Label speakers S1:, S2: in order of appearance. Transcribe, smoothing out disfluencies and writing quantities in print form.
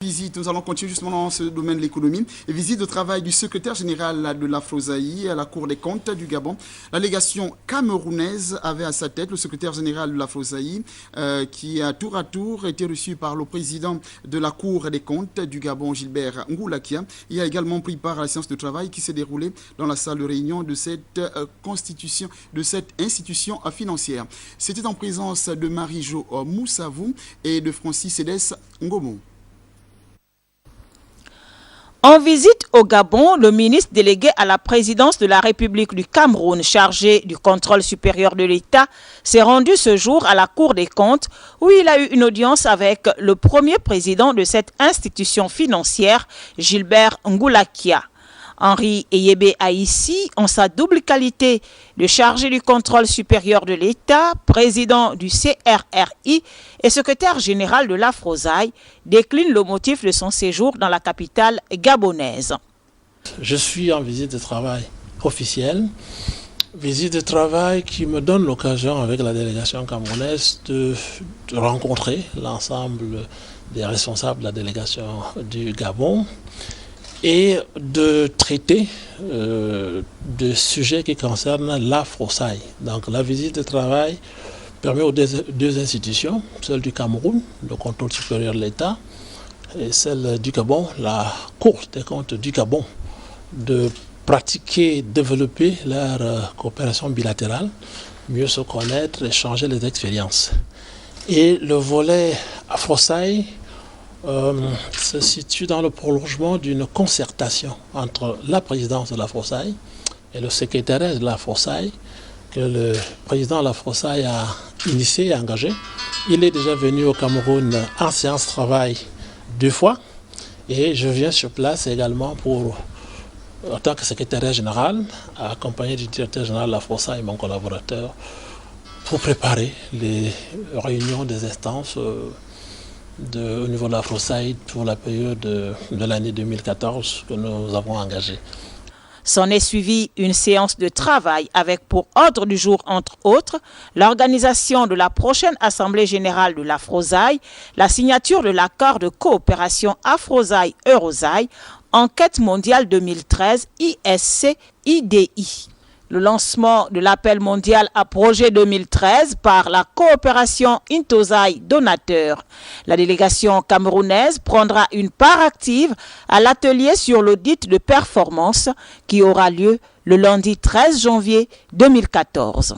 S1: Visite, nous allons continuer justement dans ce domaine de l'économie. Visite de travail du secrétaire général de l'Afrosaï à la Cour des comptes du Gabon. La délégation camerounaise avait à sa tête le secrétaire général de l'Afrosaï qui a tour à tour été reçu par le président de la Cour des comptes du Gabon, Gilbert Ngoulakia. Il a également pris part à la séance de travail qui s'est déroulée dans la salle de réunion de cette institution financière. C'était en présence de Marie-Jo Moussavou et de Francis Cédès Ngomo.
S2: En visite au Gabon, le ministre délégué à la présidence de la République du Cameroun, chargé du contrôle supérieur de l'État, s'est rendu ce jour à la Cour des comptes où il a eu une audience avec le premier président de cette institution financière, Gilbert Ngoulakia. Henri Eyébé Aïssi, en sa double qualité de chargé du contrôle supérieur de l'État, président du CRRI et secrétaire général de l'Afrosaï, décline le motif de son séjour dans la capitale gabonaise.
S3: Je suis en visite de travail officielle, visite de travail qui me donne l'occasion avec la délégation camerounaise de rencontrer l'ensemble des responsables de la délégation du Gabon et de traiter de sujets qui concernent l'Afrosaï. Donc la visite de travail permet aux deux institutions, celle du Cameroun, le contrôle supérieur de l'État, et celle du Gabon, la Cour des comptes du Gabon, de pratiquer, développer leur coopération bilatérale, mieux se connaître, échanger les expériences. Et le volet Afrosaï se situe dans le prolongement d'une concertation entre la présidence de l'Afrosaï et le secrétariat de l'Afrosaï que le président de l'Afrosaï a initié et engagé. Il est déjà venu au Cameroun en séance de travail 2 fois et je viens sur place également en tant que secrétaire général, accompagné du directeur général de l'Afrosaï et mon collaborateur, pour préparer les réunions des instances au niveau de l'Afrosaï pour la période de l'année 2014 que nous avons engagée.
S2: S'en est suivi une séance de travail avec pour ordre du jour, entre autres, l'organisation de la prochaine Assemblée générale de l'Afrosaï, la signature de l'accord de coopération Afrosaï-Eurosaï, Enquête mondiale 2013, ISC-IDI. Le lancement de l'appel mondial à projet 2013 par la coopération Intosai donateur. La délégation camerounaise prendra une part active à l'atelier sur l'audit de performance qui aura lieu le lundi 13 janvier 2014.